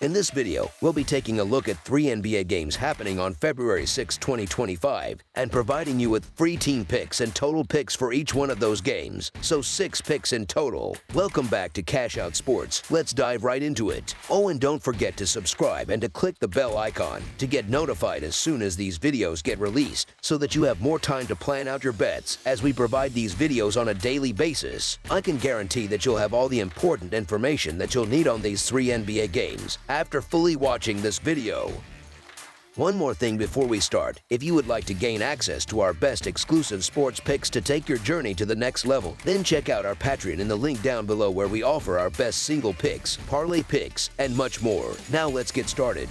In this video, we'll be taking a look at 3 NBA games happening on February 6, 2025, and providing you with free team picks and total picks for each one of those games, so 6 picks in total. Welcome back to Cash Out Sports. Let's dive right into it. Oh, and don't forget to subscribe and to click the bell icon to get notified as soon as these videos get released, so that you have more time to plan out your bets as we provide these videos on a daily basis. I can guarantee that you'll have all the important information that you'll need on these 3 NBA games after fully watching this video. One more thing before we start. If you would like to gain access to our best exclusive sports picks to take your journey to the next level, then check out our Patreon in the link down below, where we offer our best single picks, parlay picks, and much more. Now let's get started.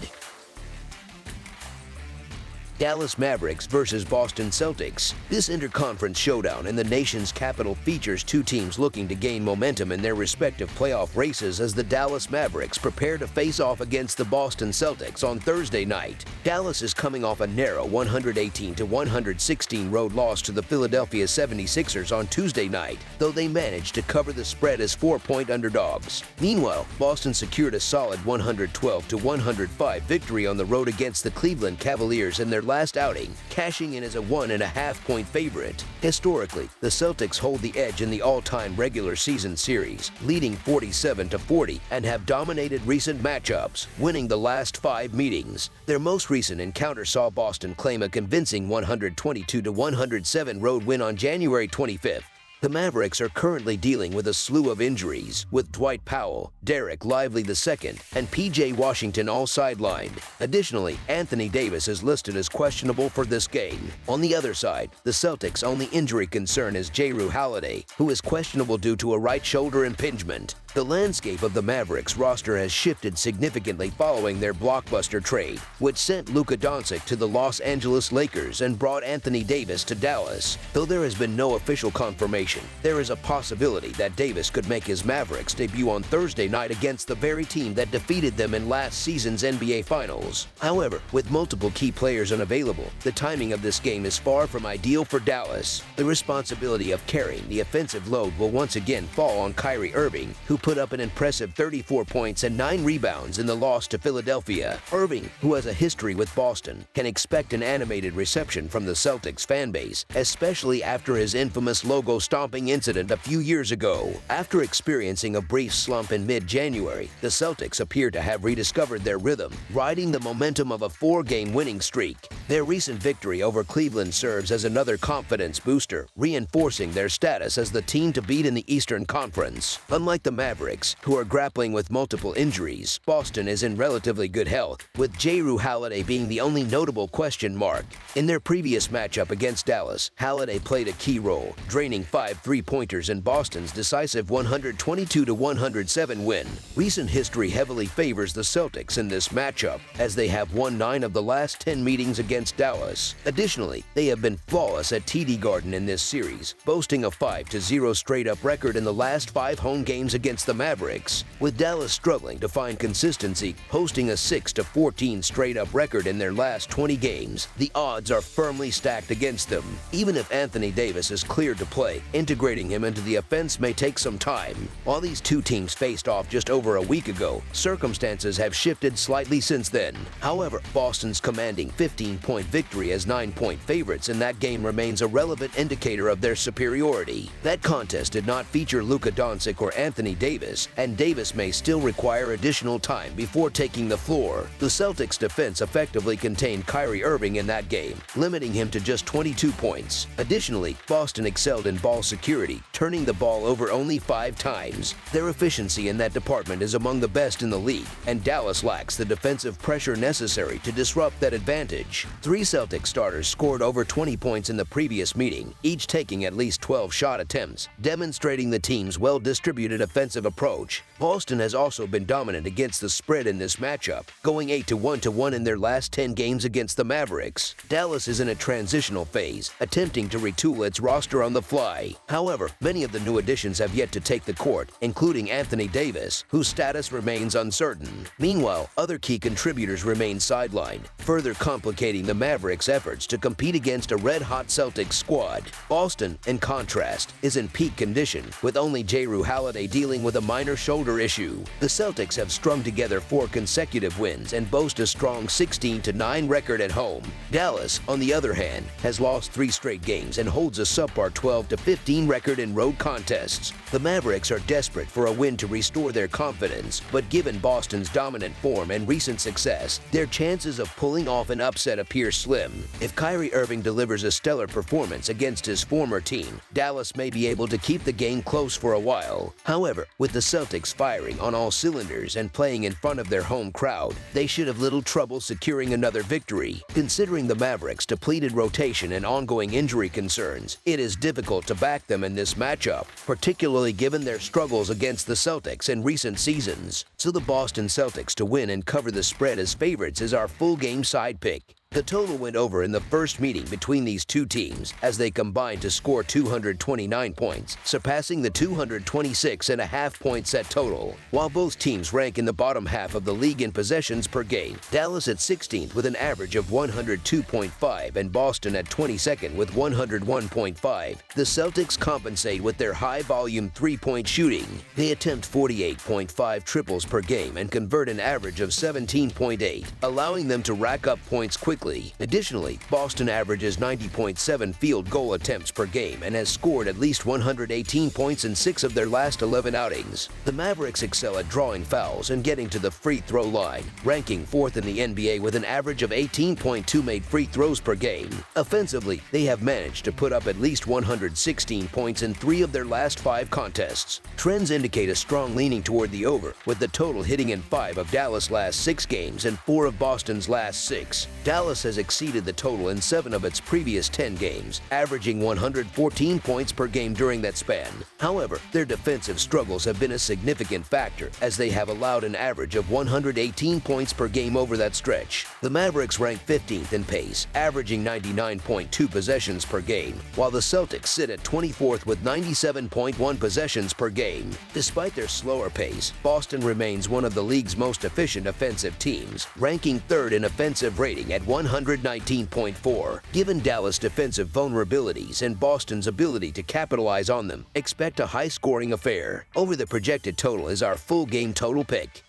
Dallas Mavericks versus Boston Celtics. This interconference showdown in the nation's capital features 2 teams looking to gain momentum in their respective playoff races as the Dallas Mavericks prepare to face off against the Boston Celtics on Thursday night. Dallas is coming off a narrow 118-116 road loss to the Philadelphia 76ers on Tuesday night, though they managed to cover the spread as 4-point underdogs. Meanwhile, Boston secured a solid 112-105 victory on the road against the Cleveland Cavaliers in their last outing, cashing in as a 1.5-point favorite. Historically, the Celtics hold the edge in the all-time regular season series, leading 47-40, and have dominated recent matchups, winning the last 5 meetings. Their most recent encounter saw Boston claim a convincing 122-107 road win on January 25th. The Mavericks are currently dealing with a slew of injuries, with Dwight Powell, Derek Lively II, and P.J. Washington all sidelined. Additionally, Anthony Davis is listed as questionable for this game. On the other side, the Celtics' only injury concern is Jrue Holiday, who is questionable due to a right shoulder impingement. The landscape of the Mavericks roster has shifted significantly following their blockbuster trade, which sent Luka Doncic to the Los Angeles Lakers and brought Anthony Davis to Dallas. Though there has been no official confirmation, there is a possibility that Davis could make his Mavericks debut on Thursday night against the very team that defeated them in last season's NBA Finals. However, with multiple key players unavailable, the timing of this game is far from ideal for Dallas. The responsibility of carrying the offensive load will once again fall on Kyrie Irving, who put up an impressive 34 points and 9 rebounds in the loss to Philadelphia. Irving, who has a history with Boston, can expect an animated reception from the Celtics fanbase, especially after his infamous logo stomping incident a few years ago. After experiencing a brief slump in mid-January, the Celtics appear to have rediscovered their rhythm, riding the momentum of a 4-game winning streak. Their recent victory over Cleveland serves as another confidence booster, reinforcing their status as the team to beat in the Eastern Conference. Unlike the Mavericks, who are grappling with multiple injuries, Boston is in relatively good health, with Jrue Holiday being the only notable question mark. In their previous matchup against Dallas, Holiday played a key role, draining 5 3-pointers in Boston's decisive 122-107 win. Recent history heavily favors the Celtics in this matchup, as they have won 9 of the last 10 meetings against Dallas. Additionally, they have been flawless at TD Garden in this series, boasting a 5-0 straight-up record in the last 5 home games against the Mavericks, with Dallas struggling to find consistency, posting a 6-14 straight-up record in their last 20 games. The odds are firmly stacked against them. Even if Anthony Davis is cleared to play, integrating him into the offense may take some time. While these 2 teams faced off just over a week ago, circumstances have shifted slightly since then. However, Boston's commanding 15-point victory as 9-point favorites in that game remains a relevant indicator of their superiority. That contest did not feature Luka Doncic or Anthony Davis, and Davis may still require additional time before taking the floor. The Celtics' defense effectively contained Kyrie Irving in that game, limiting him to just 22 points. Additionally, Boston excelled in ball security, turning the ball over only 5 times. Their efficiency in that department is among the best in the league, and Dallas lacks the defensive pressure necessary to disrupt that advantage. 3 Celtics starters scored over 20 points in the previous meeting, each taking at least 12 shot attempts, demonstrating the team's well-distributed offensive approach. Boston has also been dominant against the spread in this matchup, going 8-1 in their last 10 games against the Mavericks. Dallas is in a transitional phase, attempting to retool its roster on the fly. However, many of the new additions have yet to take the court, including Anthony Davis, whose status remains uncertain. Meanwhile, other key contributors remain sidelined, further complicating the Mavericks' efforts to compete against a red-hot Celtics squad. Boston, in contrast, is in peak condition, with only Jrue Holiday dealing dealing with a minor shoulder issue. The Celtics have strung together 4 consecutive wins and boast a strong 16-9 record at home. Dallas, on the other hand, has lost 3 straight games and holds a subpar 12-15 record in road contests. The Mavericks are desperate for a win to restore their confidence, but given Boston's dominant form and recent success, their chances of pulling off an upset appear slim. If Kyrie Irving delivers a stellar performance against his former team, Dallas may be able to keep the game close for a while. However, with the Celtics firing on all cylinders and playing in front of their home crowd, they should have little trouble securing another victory. Considering the Mavericks' depleted rotation and ongoing injury concerns, it is difficult to back them in this matchup, particularly given their struggles against the Celtics in recent seasons. So the Boston Celtics to win and cover the spread as favorites is our full game side pick. The total went over in the first meeting between these two teams as they combined to score 229 points, surpassing the 226.5 point set total. While both teams rank in the bottom half of the league in possessions per game, Dallas at 16th with an average of 102.5 and Boston at 22nd with 101.5. The Celtics compensate with their high-volume three-point shooting. They attempt 48.5 triples per game and convert an average of 17.8, allowing them to rack up points quickly. Additionally, Boston averages 90.7 field goal attempts per game and has scored at least 118 points in 6 of their last 11 outings. The Mavericks excel at drawing fouls and getting to the free throw line, ranking 4th in the NBA with an average of 18.2 made free throws per game. Offensively, they have managed to put up at least 116 points in 3 of their last 5 contests. Trends indicate a strong leaning toward the over, with the total hitting in 5 of Dallas' last 6 games and 4 of Boston's last 6. Dallas has exceeded the total in 7 of its previous 10 games, averaging 114 points per game during that span. However, their defensive struggles have been a significant factor, as they have allowed an average of 118 points per game over that stretch. The Mavericks rank 15th in pace, averaging 99.2 possessions per game, while the Celtics sit at 24th with 97.1 possessions per game. Despite their slower pace, Boston remains one of the league's most efficient offensive teams, ranking 3rd in offensive rating at 119.4. Given Dallas' defensive vulnerabilities and Boston's ability to capitalize on them, expect a high-scoring affair. Over the projected total is our full game total pick.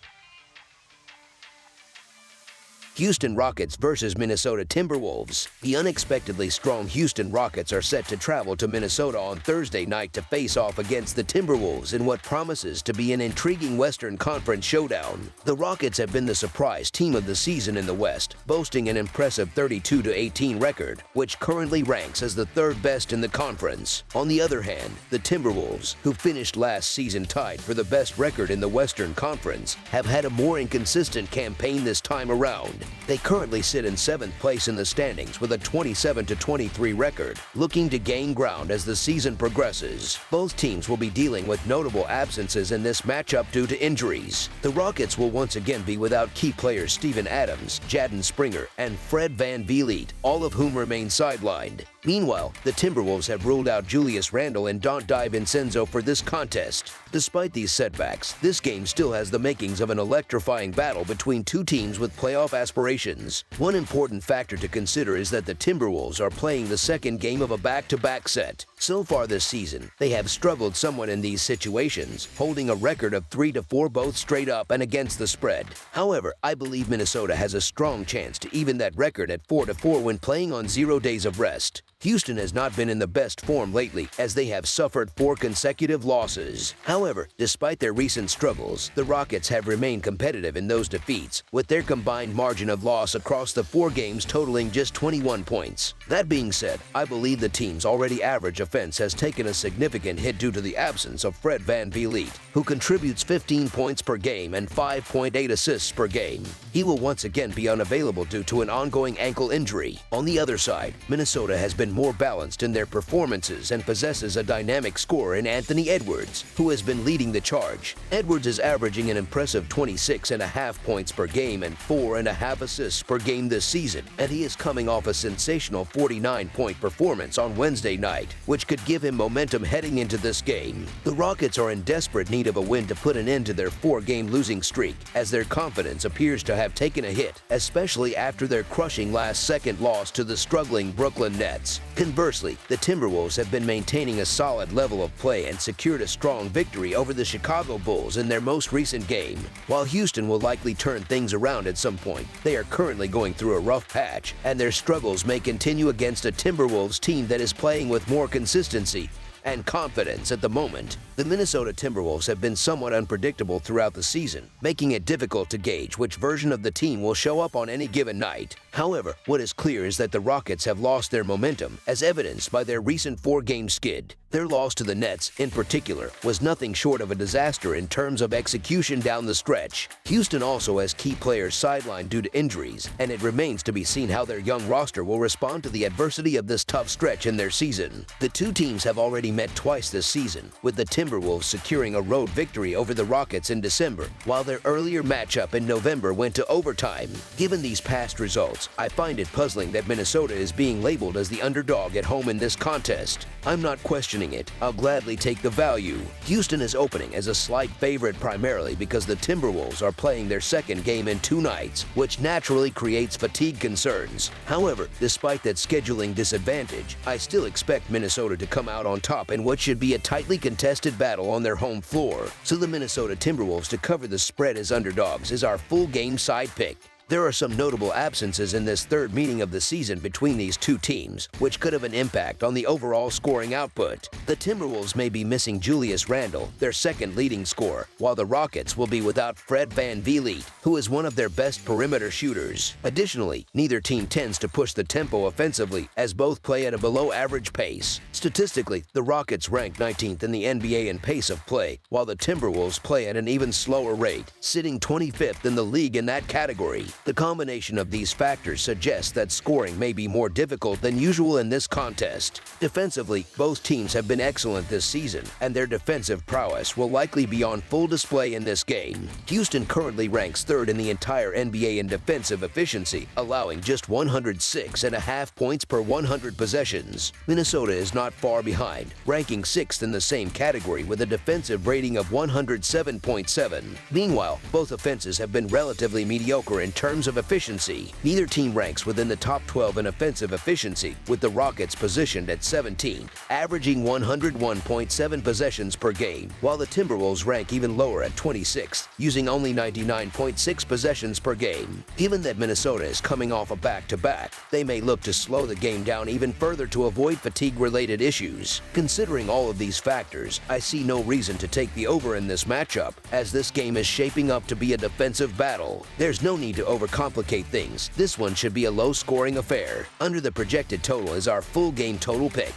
Houston Rockets versus Minnesota Timberwolves. The unexpectedly strong Houston Rockets are set to travel to Minnesota on Thursday night to face off against the Timberwolves in what promises to be an intriguing Western Conference showdown. The Rockets have been the surprise team of the season in the West, boasting an impressive 32-18 record, which currently ranks as the 3rd best in the conference. On the other hand, the Timberwolves, who finished last season tied for the best record in the Western Conference, have had a more inconsistent campaign this time around. They currently sit in 7th place in the standings with a 27-23 record, looking to gain ground as the season progresses. Both teams will be dealing with notable absences in this matchup due to injuries. The Rockets will once again be without key players Steven Adams, Jaden Springer, and Fred VanVleet, all of whom remain sidelined. Meanwhile, the Timberwolves have ruled out Julius Randle and Dante DiVincenzo for this contest. Despite these setbacks, this game still has the makings of an electrifying battle between two teams with playoff aspirations. One important factor to consider is that the Timberwolves are playing the second game of a back-to-back set. So far this season, they have struggled somewhat in these situations, holding a record of 3-4 both straight up and against the spread. However, I believe Minnesota has a strong chance to even that record at 4-4 when playing on 0 days of rest. Houston has not been in the best form lately, as they have suffered 4 consecutive losses. However, despite their recent struggles, the Rockets have remained competitive in those defeats, with their combined margin of loss across the 4 games totaling just 21 points. That being said, I believe the team's already average offense has taken a significant hit due to the absence of Fred VanVleet, who contributes 15 points per game and 5.8 assists per game. He will once again be unavailable due to an ongoing ankle injury. On the other side, Minnesota has been more balanced in their performances and possesses a dynamic scorer in Anthony Edwards, who has been leading the charge. Edwards is averaging an impressive 26.5 points per game and 4.5 assists per game this season, and he is coming off a sensational 49-point performance on Wednesday night, which could give him momentum heading into this game. The Rockets are in desperate need of a win to put an end to their 4-game losing streak, as their confidence appears to have taken a hit, especially after their crushing last-second loss to the struggling Brooklyn Nets. Conversely, the Timberwolves have been maintaining a solid level of play and secured a strong victory over the Chicago Bulls in their most recent game. While Houston will likely turn things around at some point, they are currently going through a rough patch, and their struggles may continue against a Timberwolves team that is playing with more consistency and confidence at the moment. The Minnesota Timberwolves have been somewhat unpredictable throughout the season, making it difficult to gauge which version of the team will show up on any given night. However, what is clear is that the Rockets have lost their momentum, as evidenced by their recent 4-game skid. Their loss to the Nets, in particular, was nothing short of a disaster in terms of execution down the stretch. Houston also has key players sidelined due to injuries, and it remains to be seen how their young roster will respond to the adversity of this tough stretch in their season. The two teams have already met twice this season, with the Timberwolves securing a road victory over the Rockets in December, while their earlier matchup in November went to overtime. Given these past results, I find it puzzling that Minnesota is being labeled as the underdog at home in this contest. I'm not questioning it. I'll gladly take the value. Houston is opening as a slight favorite primarily because the Timberwolves are playing their second game in 2 nights, which naturally creates fatigue concerns. However, despite that scheduling disadvantage, I still expect Minnesota to come out on top in what should be a tightly contested battle on their home floor. So the Minnesota Timberwolves to cover the spread as underdogs is our full game side pick. There are some notable absences in this third meeting of the season between these two teams, which could have an impact on the overall scoring output. The Timberwolves may be missing Julius Randle, their second leading scorer, while the Rockets will be without Fred VanVleet, who is one of their best perimeter shooters. Additionally, neither team tends to push the tempo offensively, as both play at a below-average pace. Statistically, the Rockets rank 19th in the NBA in pace of play, while the Timberwolves play at an even slower rate, sitting 25th in the league in that category. The combination of these factors suggests that scoring may be more difficult than usual in this contest. Defensively, both teams have been excellent this season, and their defensive prowess will likely be on full display in this game. Houston currently ranks 3rd in the entire NBA in defensive efficiency, allowing just 106.5 points per 100 possessions. Minnesota is not far behind, ranking 6th in the same category with a defensive rating of 107.7. Meanwhile, both offenses have been relatively mediocre in terms of efficiency. Neither team ranks within the top 12 in offensive efficiency, with the Rockets positioned at 17, averaging 101.7 possessions per game, while the Timberwolves rank even lower at 26th, using only 99.6 possessions per game. Given that Minnesota is coming off a back-to-back, they may look to slow the game down even further to avoid fatigue-related issues. Considering all of these factors, I see no reason to take the over in this matchup, as this game is shaping up to be a defensive battle. There's no need to overcomplicate things. This one should be a low-scoring affair. Under the projected total is our full game total pick.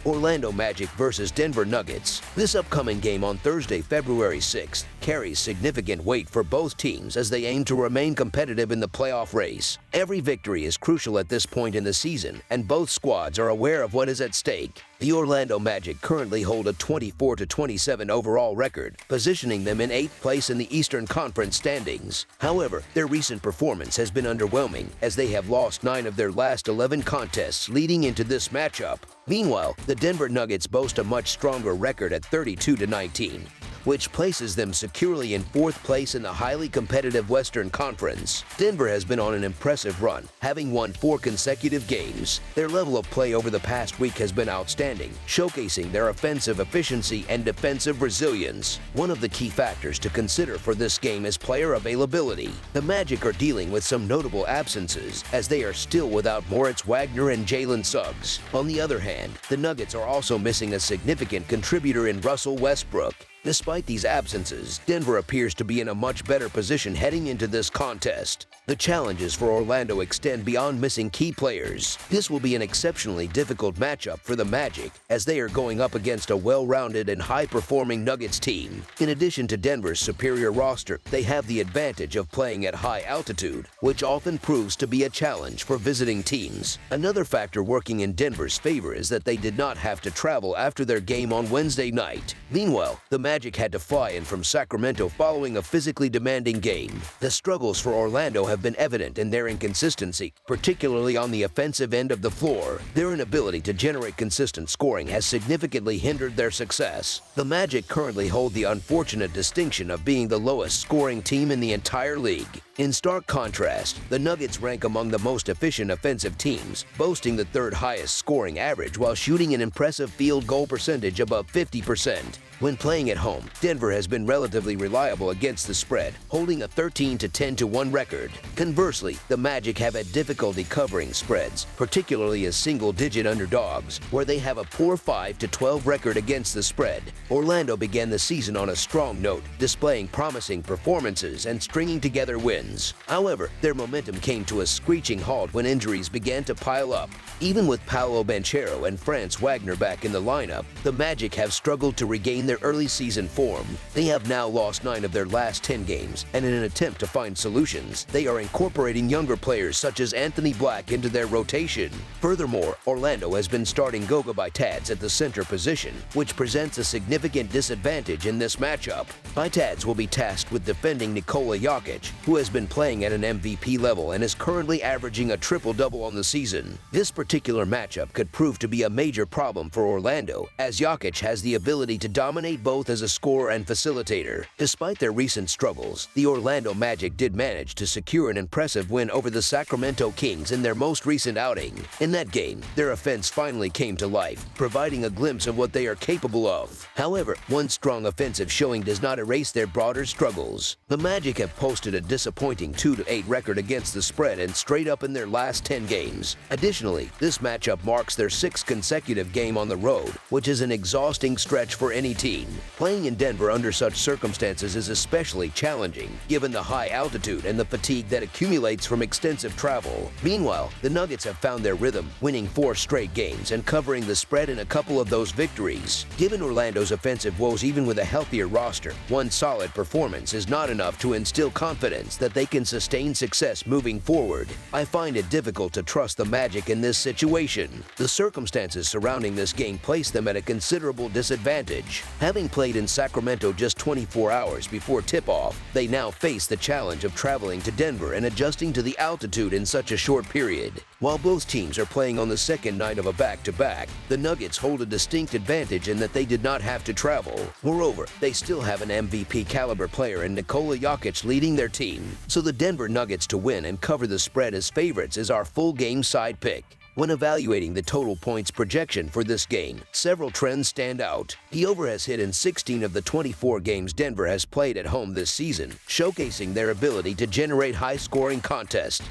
Orlando Magic versus Denver Nuggets. This upcoming game on Thursday, February 6th, carries significant weight for both teams as they aim to remain competitive in the playoff race. Every victory is crucial at this point in the season, and both squads are aware of what is at stake. The Orlando Magic currently hold a 24-27 overall record, positioning them in 8th place in the Eastern Conference standings. However, their recent performance has been underwhelming, as they have lost 9 of their last 11 contests leading into this matchup. Meanwhile, the Denver Nuggets boast a much stronger record at 32-19. which places them securely in 4th place in the highly competitive Western Conference. Denver has been on an impressive run, having won 4 consecutive games. Their level of play over the past week has been outstanding, showcasing their offensive efficiency and defensive resilience. One of the key factors to consider for this game is player availability. The Magic are dealing with some notable absences, as they are still without Moritz Wagner and Jalen Suggs. On the other hand, the Nuggets are also missing a significant contributor in Russell Westbrook. Despite these absences, Denver appears to be in a much better position heading into this contest. The challenges for Orlando extend beyond missing key players. This will be an exceptionally difficult matchup for the Magic, as they are going up against a well-rounded and high-performing Nuggets team. In addition to Denver's superior roster, they have the advantage of playing at high altitude, which often proves to be a challenge for visiting teams. Another factor working in Denver's favor is that they did not have to travel after their game on Wednesday night. Meanwhile, the Magic had to fly in from Sacramento following a physically demanding game. The struggles for Orlando have been evident in their inconsistency, particularly on the offensive end of the floor. Their inability to generate consistent scoring has significantly hindered their success. The Magic currently hold the unfortunate distinction of being the lowest scoring team in the entire league. In stark contrast, the Nuggets rank among the most efficient offensive teams, boasting the third highest scoring average while shooting an impressive field goal percentage above 50%. When playing at home, Denver has been relatively reliable against the spread, holding a 13-10-1 record. Conversely, the Magic have had difficulty covering spreads, particularly as single-digit underdogs, where they have a poor 5-12 record against the spread. Orlando began the season on a strong note, displaying promising performances and stringing together wins. However, their momentum came to a screeching halt when injuries began to pile up. Even with Paolo Banchero and Franz Wagner back in the lineup, the Magic have struggled to regain their early season form. They have now lost 9 of their last 10 games, and in an attempt to find solutions, they are incorporating younger players such as Anthony Black into their rotation. Furthermore, Orlando has been starting Goga Bitadze at the center position, which presents a significant disadvantage in this matchup. Bitadze will be tasked with defending Nikola Jokic, who has been playing at an MVP level and is currently averaging a triple-double on the season. This particular matchup could prove to be a major problem for Orlando, as Jokic has the ability to dominate both as a scorer and facilitator. Despite their recent struggles, the Orlando Magic did manage to secure an impressive win over the Sacramento Kings in their most recent outing. In that game, their offense finally came to life, providing a glimpse of what they are capable of. However, one strong offensive showing does not erase their broader struggles. The Magic have posted a disappointing 2-8 record against the spread and straight up in their last 10 games. Additionally, this matchup marks their 6th consecutive game on the road, which is an exhausting stretch for any team. Playing in Denver under such circumstances is especially challenging, given the high altitude and the fatigue that accumulates from extensive travel. Meanwhile, the Nuggets have found their rhythm, winning 4 straight games and covering the spread in a couple of those victories. Given Orlando's offensive woes, even with a healthier roster, one solid performance is not enough to instill confidence that they can sustain success moving forward. I find it difficult to trust the Magic in this situation. The circumstances surrounding this game place them at a considerable disadvantage. Having played in Sacramento just 24 hours before tip-off, they now face the challenge of traveling to Denver and adjusting to the altitude in such a short period. While both teams are playing on the second night of a back-to-back, the Nuggets hold a distinct advantage in that they did not have to travel. Moreover, they still have an MVP-caliber player in Nikola Jokic leading their team, so the Denver Nuggets to win and cover the spread as favorites is our full-game side pick. When evaluating the total points projection for this game, several trends stand out. The over has hit in 16 of the 24 games Denver has played at home this season, showcasing their ability to generate high-scoring contests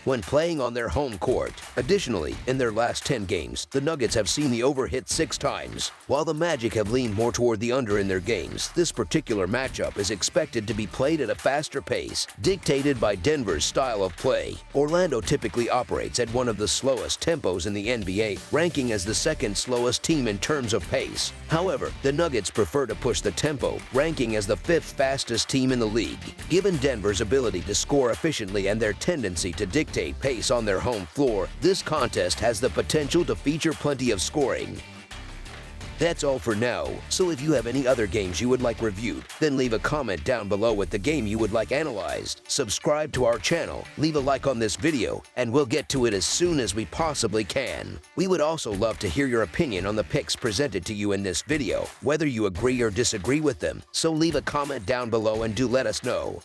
when playing on their home court. Additionally, in their last 10 games, the Nuggets have seen the over hit 6 times. While the Magic have leaned more toward the under in their games, this particular matchup is expected to be played at a faster pace, dictated by Denver's style of play. Orlando typically operates at one of the slowest tempos in the NBA, ranking as the 2nd slowest team in terms of pace. However, the Nuggets prefer to push the tempo, ranking as the 5th fastest team in the league. Given Denver's ability to score efficiently and their tendency to dictate pace on their home floor, this contest has the potential to feature plenty of scoring. That's all for now, so if you have any other games you would like reviewed, then leave a comment down below with the game you would like analyzed. Subscribe to our channel, leave a like on this video, and we'll get to it as soon as we possibly can. We would also love to hear your opinion on the picks presented to you in this video, whether you agree or disagree with them, so leave a comment down below and do let us know.